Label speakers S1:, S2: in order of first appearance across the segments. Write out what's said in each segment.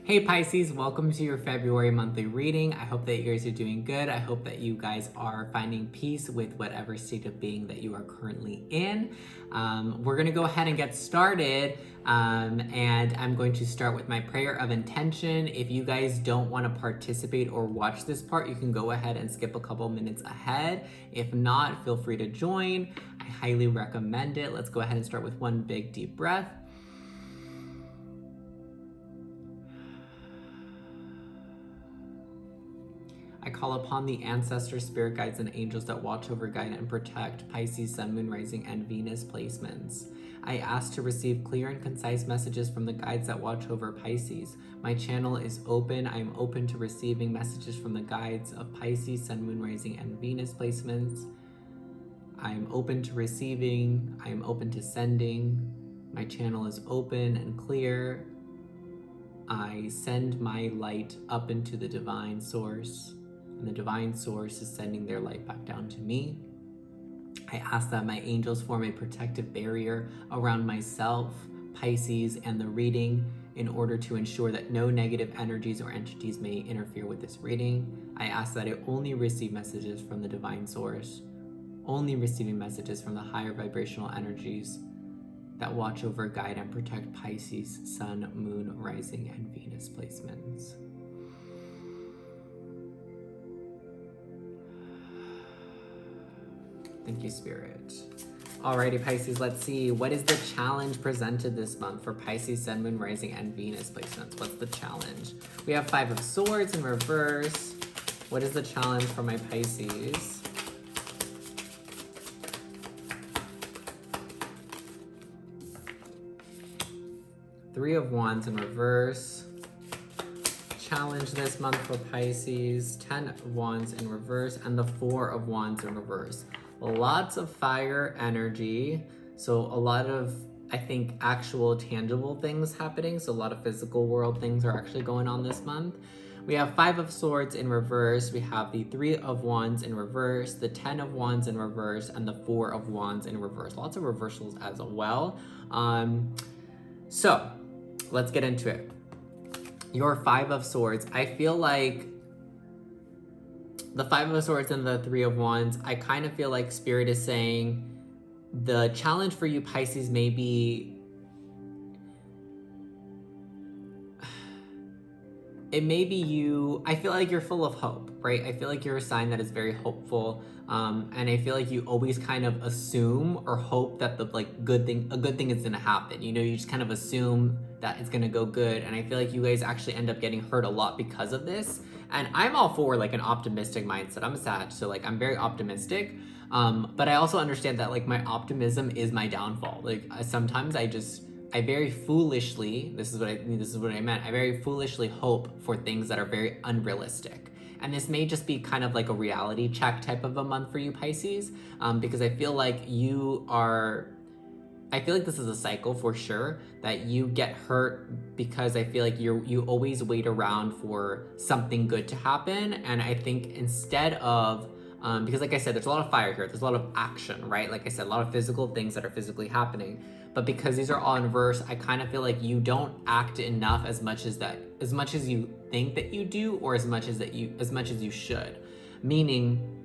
S1: Hey Pisces, welcome to your February monthly reading. I hope that you guys are doing good. I hope that you guys are finding peace with whatever state of being that you are currently in. We're going to go ahead and get started. And I'm going to start with my prayer of intention. If you guys don't want to participate or watch this part, you can go ahead and skip a couple minutes ahead. If not, feel free to join. I highly recommend it. Let's go ahead and start with one big deep breath. I call upon the ancestors, spirit guides, and angels that watch over, guide, and protect Pisces, Sun, Moon, Rising, and Venus placements. I ask to receive clear and concise messages from the guides that watch over Pisces. My channel is open. I am open to receiving messages from the guides of Pisces, Sun, Moon, Rising, and Venus placements. I am open to receiving. I am open to sending. My channel is open and clear. I send my light up into the divine source. And the divine source is sending their light back down to me. I ask that my angels form a protective barrier around myself, Pisces, and the reading in order to ensure that no negative energies or entities may interfere with this reading. I ask that I only receive messages from the divine source, only receiving messages from the higher vibrational energies that watch over, guide, and protect Pisces, Sun, Moon, Rising, and Venus placements. Thank you, Spirit. Alrighty, Pisces, let's see. What is the challenge presented this month for Pisces, Sun, Moon, Rising, and Venus placements? What's the challenge? We have Five of Swords in reverse. What is the challenge for my Pisces? Three of Wands in reverse. Challenge this month for Pisces. 10 of Wands in reverse and the 4 of Wands in reverse. Lots of fire energy. So a lot of, I think, actual tangible things happening. So a lot of physical world things are actually going on this month. We have 5 of Swords in reverse. We have the 3 of Wands in reverse, the 10 of Wands in reverse, and the 4 of Wands in reverse. Lots of reversals as well. So let's get into it. Your 5 of Swords, I feel like the 5 of Swords and the 3 of Wands, I kind of feel like Spirit is saying the challenge for you, Pisces, may be, it may be you, I feel like you're full of hope, right? I feel like you're a sign that is very hopeful. And I feel like you always kind of assume or hope that the a good thing is gonna happen. You know, you just kind of assume that it's gonna go good. And I feel like you guys actually end up getting hurt a lot because of this. And I'm all for like an optimistic mindset. I'm a Sag, so like I'm very optimistic. But I also understand that like my optimism is my downfall. Like sometimes I very foolishly, this is what I meant. I very foolishly hope for things that are very unrealistic. And this may just be kind of like a reality check type of a month for you, Pisces, because I feel like I feel like this is a cycle for sure, that you get hurt because I feel like you always wait around for something good to happen. And I think instead of, because like I said, there's a lot of fire here, there's a lot of action, right? Like I said, a lot of physical things that are physically happening. But because these are all in reverse, I kind of feel like you don't act enough as much as you think that you do, or as much as you should. Meaning,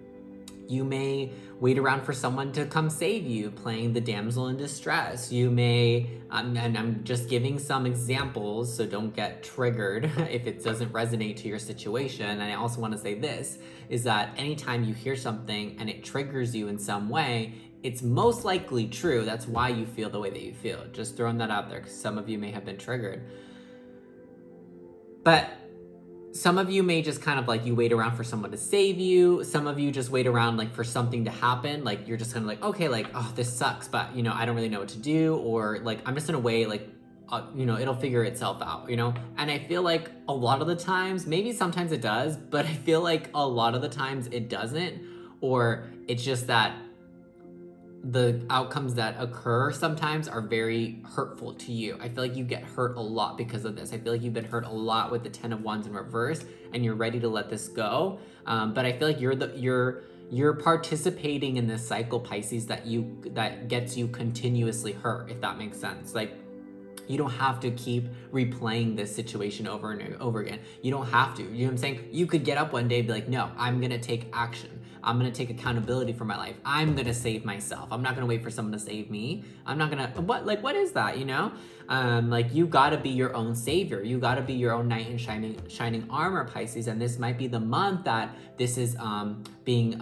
S1: you may wait around for someone to come save you, playing the damsel in distress. You may, and I'm just giving some examples, so don't get triggered if it doesn't resonate to your situation. And I also want to say this, is that anytime you hear something and it triggers you in some way, it's most likely true. That's why you feel the way that you feel. Just throwing that out there, because some of you may have been triggered. But some of you may just kind of like, you wait around for someone to save you. Some of you just wait around like for something to happen. Like you're just kind of like, okay, like, oh, this sucks, but you know, I don't really know what to do. Or like, I'm just in a way like, you know, it'll figure itself out, you know? And I feel like a lot of the times, maybe sometimes it does, but I feel like a lot of the times it doesn't, or it's just that the outcomes that occur sometimes are very hurtful to you. I feel like you get hurt a lot because of this. I feel like you've been hurt a lot with the 10 of Wands in reverse, and you're ready to let this go. But I feel like you're participating in this cycle, Pisces, that gets you continuously hurt, if that makes sense. Like, You don't have to keep replaying this situation over and over again. You don't have to. You know what I'm saying? You could get up one day and be like, no, I'm going to take action. I'm going to take accountability for my life. I'm going to save myself. I'm not going to wait for someone to save me. I'm not going to, what is that, you know? Like, you got to be your own savior. You got to be your own knight in shining armor, Pisces. And this might be the month that this is being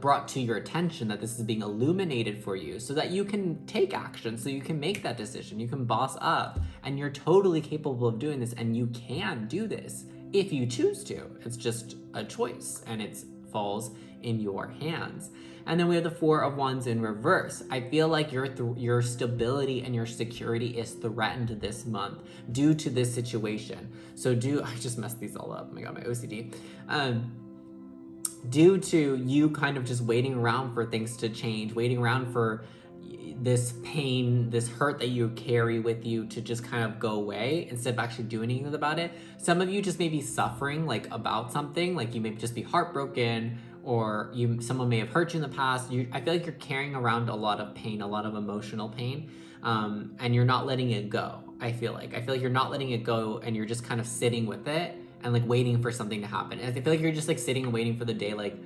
S1: brought to your attention, that this is being illuminated for you, so that you can take action, so you can make that decision. You can boss up, and you're totally capable of doing this, and you can do this if you choose to. It's just a choice, and it falls in your hands. And then we have the Four of Wands in reverse. I feel like your stability and your security is threatened this month due to this situation. So I just messed these all up. Oh my God, my OCD. Due to you kind of just waiting around for things to change, waiting around for this pain, this hurt that you carry with you to just kind of go away instead of actually doing anything about it. Some of you just may be suffering like about something, like you may just be heartbroken, or someone may have hurt you in the past. I feel like you're carrying around a lot of pain, a lot of emotional pain, and you're not letting it go. I feel like you're not letting it go, and you're just kind of sitting with it and like waiting for something to happen. And I feel like you're just like sitting and waiting for the day, like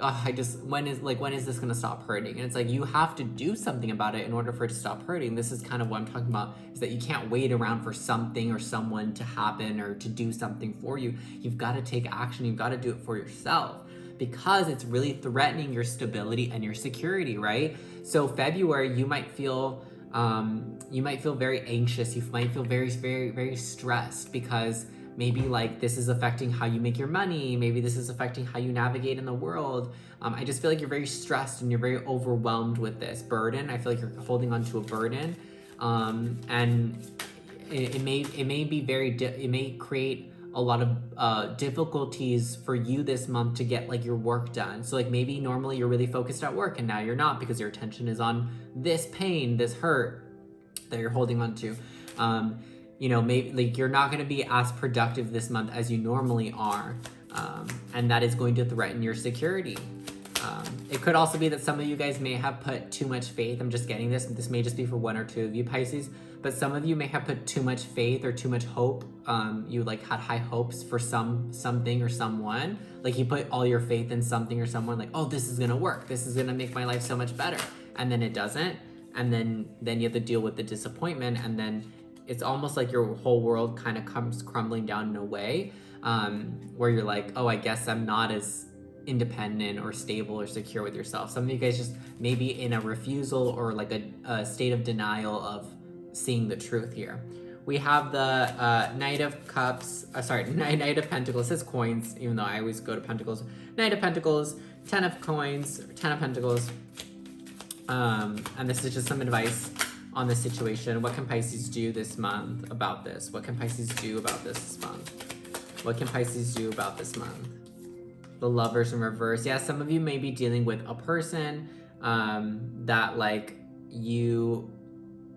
S1: oh, when is this gonna stop hurting? And it's like, you have to do something about it in order for it to stop hurting. This is kind of what I'm talking about, is that you can't wait around for something or someone to happen or to do something for you. You've got to take action. You've got to do it for yourself, because it's really threatening your stability and your security, right? So February, you might feel very anxious. You might feel very, very, very stressed, because maybe like this is affecting how you make your money. Maybe this is affecting how you navigate in the world. I just feel like you're very stressed and you're very overwhelmed with this burden. I feel like you're holding on to a burden, and it may create a lot of difficulties for you this month to get like your work done. So like maybe normally you're really focused at work, and now you're not, because your attention is on this pain, this hurt that you're holding on to. You know, maybe like you're not going to be as productive this month as you normally are, and that is going to threaten your security. It could also be that some of you guys may have put too much faith. I'm just getting this. This may just be for one or two of you, Pisces, but some of you may have put too much faith or too much hope. You like had high hopes for something or someone. Like you put all your faith in something or someone, like, oh, this is going to work. This is going to make my life so much better. And then it doesn't. And then you have to deal with the disappointment, and then it's almost like your whole world kind of comes crumbling down in a way, where you're like, oh, I guess I'm not as independent or stable or secure with yourself. Some of you guys just maybe in a refusal or like a state of denial of seeing the truth here. We have the Knight of Cups, Knight of Pentacles. It says coins, even though I always go to Pentacles. Knight of Pentacles, 10 of coins, 10 of Pentacles. And this is just some advice on the situation. What can Pisces do this month about this? What can Pisces do about this month? What can Pisces do about this month? The Lovers in reverse. Yeah, some of you may be dealing with a person that like you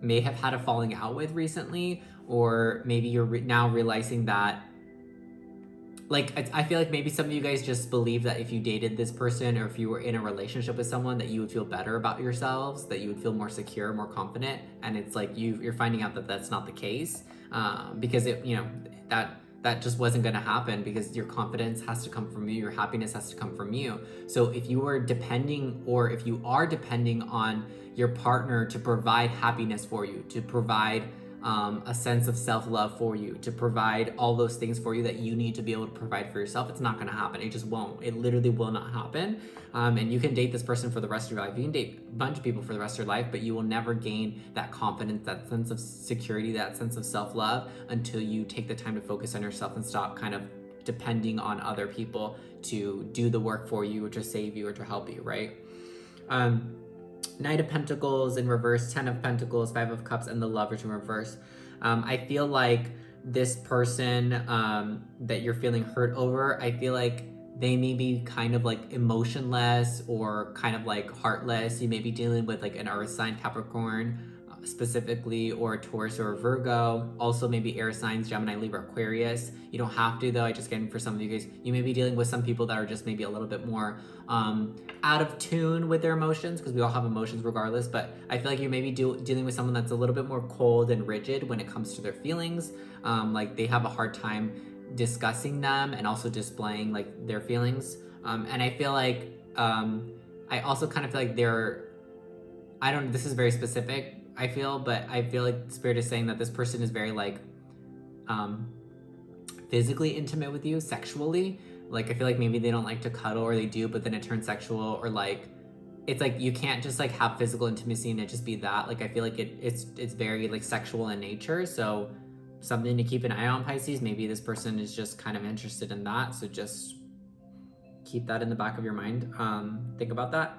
S1: may have had a falling out with recently, or maybe you're now realizing that, like, I feel like maybe some of you guys just believe that if you dated this person, or if you were in a relationship with someone, that you would feel better about yourselves, that you would feel more secure, more confident. And it's like you're finding out that that's not the case, because that just wasn't going to happen, because your confidence has to come from you. Your happiness has to come from you. So if you are depending on your partner to provide happiness for you, to provide a sense of self-love for you, to provide all those things for you that you need to be able to provide for yourself, it's not going to happen. It just won't. It literally will not happen. And you can date this person for the rest of your life. You can date a bunch of people for the rest of your life, but you will never gain that confidence, that sense of security, that sense of self-love, until you take the time to focus on yourself and stop kind of depending on other people to do the work for you, or to save you, or to help you, right? Knight of Pentacles in reverse, 10 of Pentacles, 5 of Cups, and the Lovers in reverse. I feel like this person that you're feeling hurt over, I feel like they may be kind of like emotionless or kind of like heartless. You may be dealing with like an earth sign, Capricorn, specifically, or Taurus or Virgo. Also maybe air signs, Gemini, Libra, Aquarius. You don't have to though. I just getting for some of you guys, you may be dealing with some people that are just maybe a little bit more out of tune with their emotions, because we all have emotions regardless, but I feel like you may be dealing with someone that's a little bit more cold and rigid when it comes to their feelings. Like they have a hard time discussing them and also displaying like their feelings. And I feel like I also kind of feel like this is very specific, I feel, but I feel like Spirit is saying that this person is very like physically intimate with you, sexually. Like I feel like maybe they don't like to cuddle, or they do, but then it turns sexual, or like it's like you can't just like have physical intimacy and it just be that. Like I feel like it's very like sexual in nature. So something to keep an eye on, Pisces. Maybe this person is just kind of interested in that. So just keep that in the back of your mind. Think about that.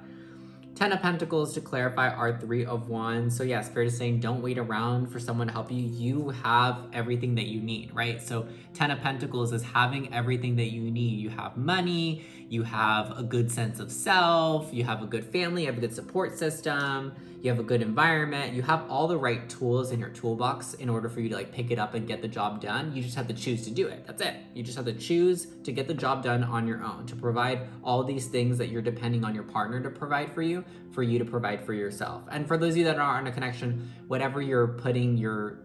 S1: 10 of Pentacles, to clarify, are 3 of Wands. So yeah, Spirit is saying don't wait around for someone to help you. You have everything that you need, right? So 10 of Pentacles is having everything that you need. You have money, you have a good sense of self, you have a good family, you have a good support system, you have a good environment, you have all the right tools in your toolbox in order for you to like pick it up and get the job done. You just have to choose to do it. That's it. You just have to choose to get the job done on your own, to provide all these things that you're depending on your partner to provide for you to provide for yourself. And for those of you that are in a connection, whatever you're putting your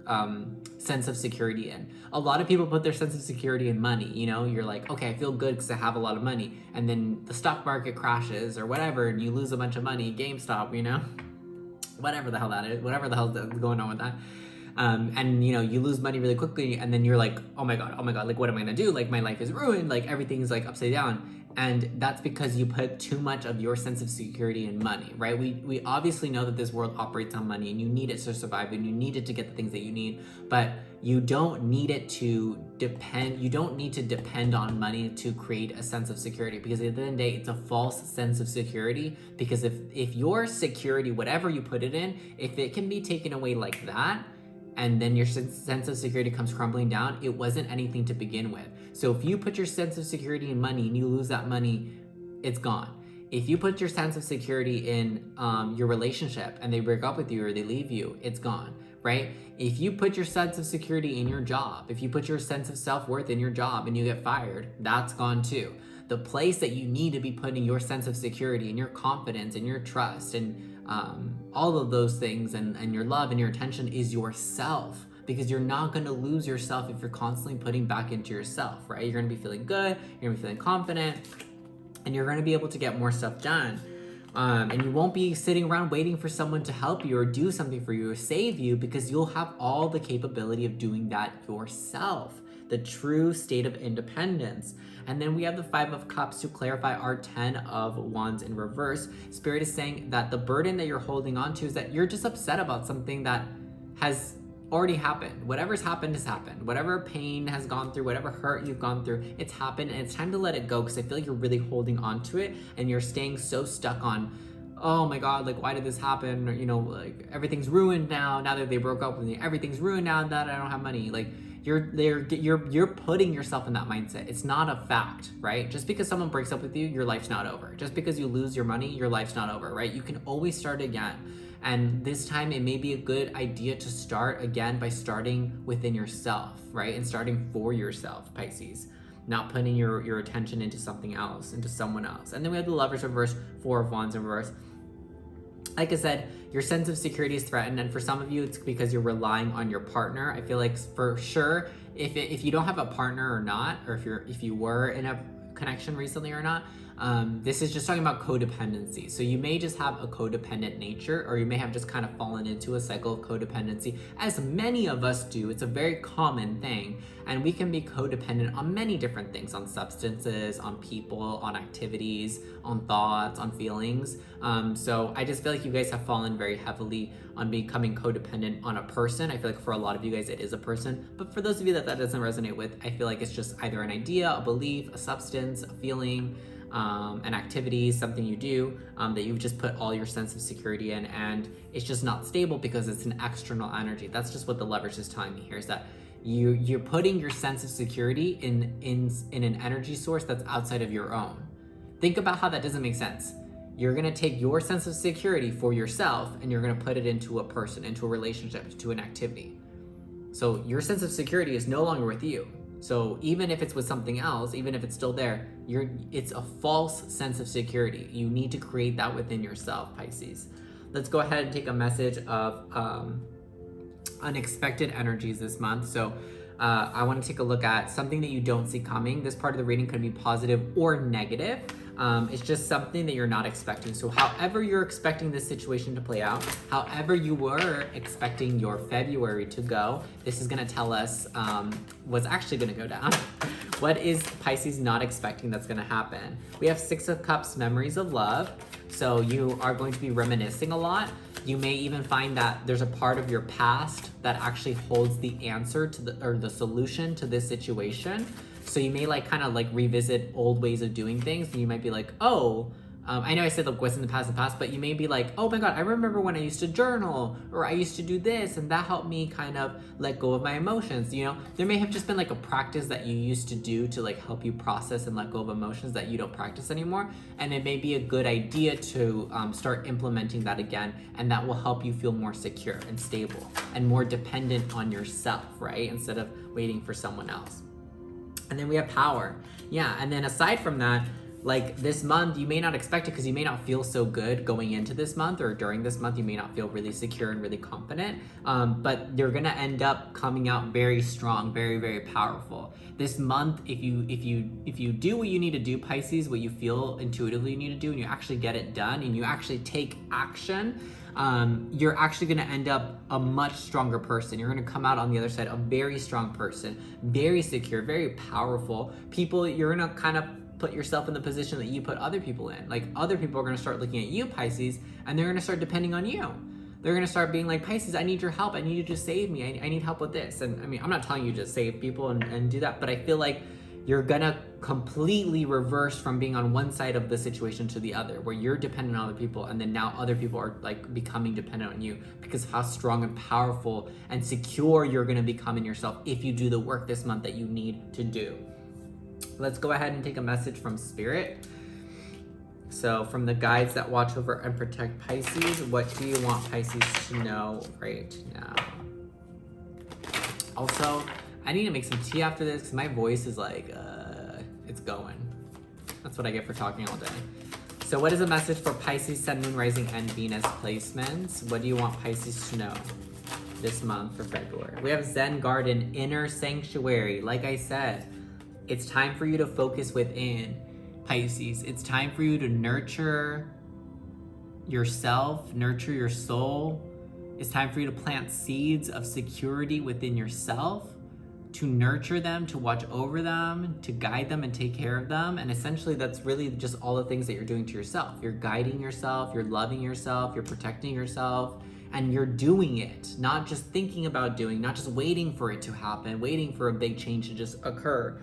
S1: sense of security in. A lot of people put their sense of security in money. You know, you're like, okay, I feel good because I have a lot of money. And then the stock market crashes or whatever, and you lose a bunch of money, GameStop, you know? Whatever the hell that is, whatever the hell is going on with that. And you know, you lose money really quickly, and then you're like, oh my god, like what am I gonna do? Like my life is ruined, like everything's like upside down. And that's because you put too much of your sense of security in money, right? We obviously know that this world operates on money, and you need it to survive, and you need it to get the things that you need, but you don't need it to depend, you don't need to depend on money to create a sense of security, because at the end of the day, it's a false sense of security. Because if your security, whatever you put it in, if it can be taken away like that, and then your sense of security comes crumbling down, it wasn't anything to begin with. So if you put your sense of security in money and you lose that money, it's gone. If you put your sense of security in your relationship and they break up with you or they leave you, it's gone, right? If you put your sense of security in your job, if you put your sense of self-worth in your job and you get fired, that's gone too. The place that you need to be putting your sense of security and your confidence and your trust and all of those things and your love and your attention is yourself, because you're not going to lose yourself if you're constantly putting back into yourself, right? You're going to be feeling good, you're going to be feeling confident, and you're going to be able to get more stuff done. And you won't be sitting around waiting for someone to help you or do something for you or save you, because you'll have all the capability of doing that yourself. The true state of independence. And then we have the 5 of Cups, to clarify, our 10 of Wands in reverse. Spirit is saying that the burden that you're holding on to is that you're just upset about something that has already happened. Whatever's happened has happened. Whatever pain has gone through, whatever hurt you've gone through, it's happened, and it's time to let it go, because I feel like you're really holding on to it and you're staying so stuck on, oh my god, like why did this happen? Or, you know, like everything's ruined now that they broke up with me. Everything's ruined now that I don't have money. Like you're putting yourself in that mindset. It's not a fact, right? Just because someone breaks up with you, your life's not over. Just because you lose your money, your life's not over, right? You can always start again. And this time it may be a good idea to start again by starting within yourself, right? And starting for yourself, Pisces. Not putting your attention into something else, into someone else. And then we have the Lovers reverse, 4 of Wands in reverse. Like I said, your sense of security is threatened, and for some of you, it's because you're relying on your partner. I feel like for sure, if you don't have a partner or not, or if you were in a connection recently or not, this is just talking about codependency. So you may just have a codependent nature, or you may have just kind of fallen into a cycle of codependency, as many of us do. It's a very common thing, and we can be codependent on many different things, on substances, on people, on activities, on thoughts, on feelings. So I just feel like you guys have fallen very heavily on becoming codependent on a person. I feel like for a lot of you guys, it is a person, but for those of you that doesn't resonate with, I feel like it's just either an idea, a belief, a substance, a feeling, an activity, something you do, that you've just put all your sense of security in, and it's just not stable because it's an external energy. That's just what the Lovers is telling me here, is that you're putting your sense of security in an energy source that's outside of your own. Think about how that doesn't make sense. You're gonna take your sense of security for yourself and you're gonna put it into a person, into a relationship, to an activity. So your sense of security is no longer with you. So even if it's with something else, even if it's still there, it's a false sense of security. You need to create that within yourself, Pisces. Let's go ahead and take a message of unexpected energies this month. So I want to take a look at something that you don't see coming. This part of the reading could be positive or negative. It's just something that you're not expecting. So however you're expecting this situation to play out, however you were expecting your February to go, this is going to tell us what's actually going to go down. What is Pisces not expecting that's going to happen? We have Six of Cups, memories of love. So you are going to be reminiscing a lot. You may even find that there's a part of your past that actually holds the answer to the solution to this situation. So you may kind of revisit old ways of doing things, and you might be like, oh, I know I said what's in the past, but you may be like, oh my God, I remember when I used to journal, or I used to do this, and that helped me kind of let go of my emotions. There may have just been a practice that you used to do to help you process and let go of emotions that you don't practice anymore. And it may be a good idea to start implementing that again, and that will help you feel more secure and stable and more dependent on yourself, right? Instead of waiting for someone else. And then we have power. Yeah, and then aside from that, this month, you may not expect it because you may not feel so good going into this month, or during this month, you may not feel really secure and really confident. But you're gonna end up coming out very strong, very, very powerful. This month, if you do what you need to do, Pisces, what you feel intuitively you need to do, and you actually get it done, and you actually take action, you're actually gonna end up a much stronger person. You're gonna come out on the other side a very strong person, very secure, very powerful. You're gonna kind of put yourself in the position that you put other people in. Other people are going to start looking at you, Pisces, and they're going to start depending on you. They're going to start being like, Pisces, I need your help. I need you to save me. I need help with this. And I mean, I'm not telling you to save people and do that, but I feel like you're going to completely reverse from being on one side of the situation to the other, where you're dependent on other people, and then now other people are becoming dependent on you, because how strong and powerful and secure you're going to become in yourself if you do the work this month that you need to do. Let's go ahead and take a message from Spirit. So from the guides that watch over and protect Pisces, what do you want Pisces to know right now? Also, I need to make some tea after this because my voice is it's going. That's what I get for talking all day. So what is a message for Pisces, Sun, Moon, Rising, and Venus placements? What do you want Pisces to know this month for February? We have Zen Garden, Inner Sanctuary. Like I said, it's time for you to focus within, Pisces. It's time for you to nurture yourself, nurture your soul. It's time for you to plant seeds of security within yourself, to nurture them, to watch over them, to guide them and take care of them. And essentially that's really just all the things that you're doing to yourself. You're guiding yourself, you're loving yourself, you're protecting yourself, and you're doing it, not just thinking about doing, not just waiting for it to happen, waiting for a big change to just occur.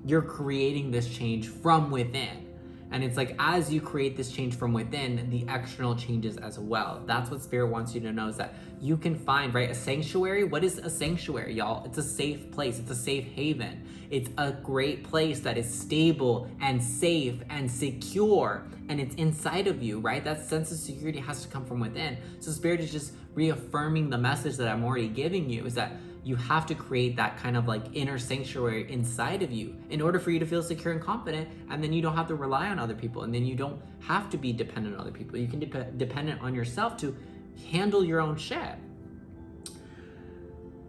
S1: You're creating this change from within. And it's as you create this change from within, the external changes as well. That's what Spirit wants you to know, is that you can find, right, a sanctuary. What is a sanctuary, y'all? It's a safe place. It's a safe haven. It's a great place that is stable and safe and secure, and it's inside of you, right? That sense of security has to come from within. So Spirit is just reaffirming the message that I'm already giving you, is that you have to create that kind of inner sanctuary inside of you in order for you to feel secure and confident, and then you don't have to rely on other people, and then you don't have to be dependent on other people. You can be dependent on yourself to handle your own shit.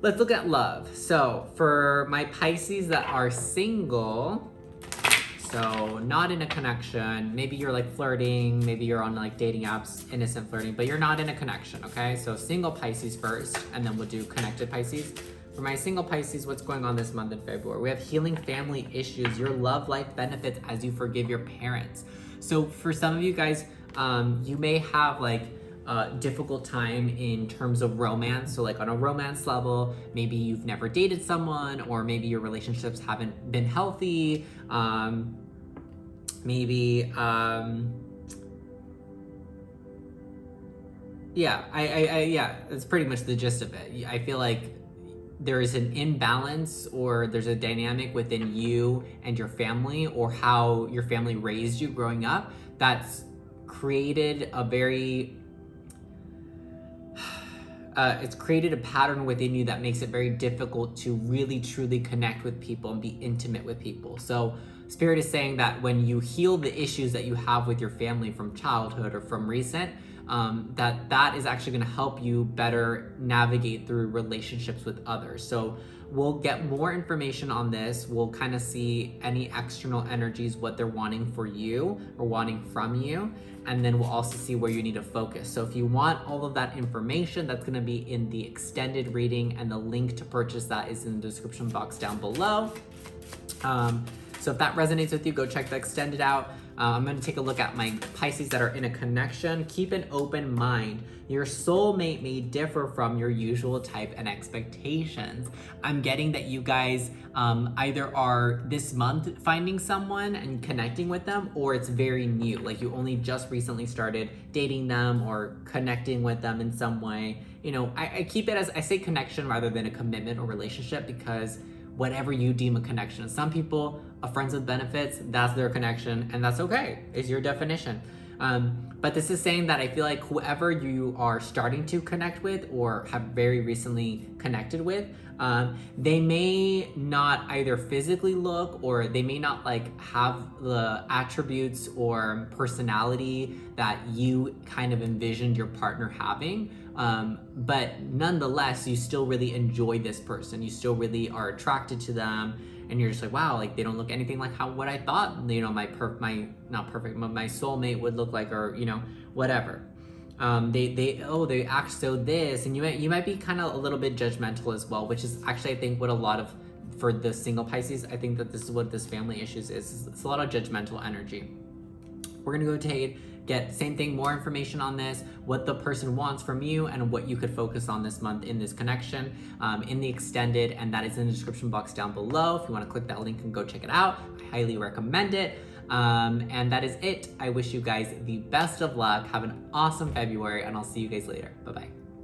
S1: Let's look at love. So for my Pisces that are single, so not in a connection, maybe you're flirting, maybe you're on dating apps, innocent flirting, but you're not in a connection, okay? So single Pisces first, and then we'll do connected Pisces. For my single Pisces, what's going on this month in February? We have healing family issues. Your love life benefits as you forgive your parents. So for some of you guys, you may have difficult time in terms of romance. So on a romance level, maybe you've never dated someone, or maybe your relationships haven't been healthy. Yeah, that's pretty much the gist of it. I feel like there is an imbalance, or there's a dynamic within you and your family, or how your family raised you growing up, that's created a very it's created a pattern within you that makes it very difficult to really truly connect with people and be intimate with people. So Spirit is saying that when you heal the issues that you have with your family from childhood or from recent, that is actually going to help you better navigate through relationships with others. So we'll get more information on this. We'll kind of see any external energies, what they're wanting for you or wanting from you. And then we'll also see where you need to focus. So if you want all of that information, that's going to be in the extended reading, and the link to purchase that is in the description box down below. So if that resonates with you, go check the extended out. I'm going to take a look at my Pisces that are in a connection. Keep an open mind. Your soulmate may differ from your usual type and expectations. I'm getting that you guys either are this month finding someone and connecting with them, or it's very new. Like you only just recently started dating them or connecting with them in some way. You know, I keep it as, I say connection rather than a commitment or relationship, because whatever you deem a connection. Some people, a friends with benefits, that's their connection, and that's okay. It's your definition. But this is saying that I feel like whoever you are starting to connect with or have very recently connected with, they may not either physically look, or they may not like have the attributes or personality that you kind of envisioned your partner having. But nonetheless, you still really enjoy this person. You still really are attracted to them, and you're just like, wow, like they don't look anything like what I thought, you know, my soulmate would look like, or you know, whatever. They act so this, and you might be kind of a little bit judgmental as well, which is actually I think what a lot of, for the single Pisces, I think that this is what this family issues is. It's a lot of judgmental energy. We're gonna go get same thing, more information on this, what the person wants from you, and what you could focus on this month in this connection, in the extended, and that is in the description box down below. If you want to click that link and go check it out, I highly recommend it. And that is it. I wish you guys the best of luck. Have an awesome February, and I'll see you guys later. Bye-bye.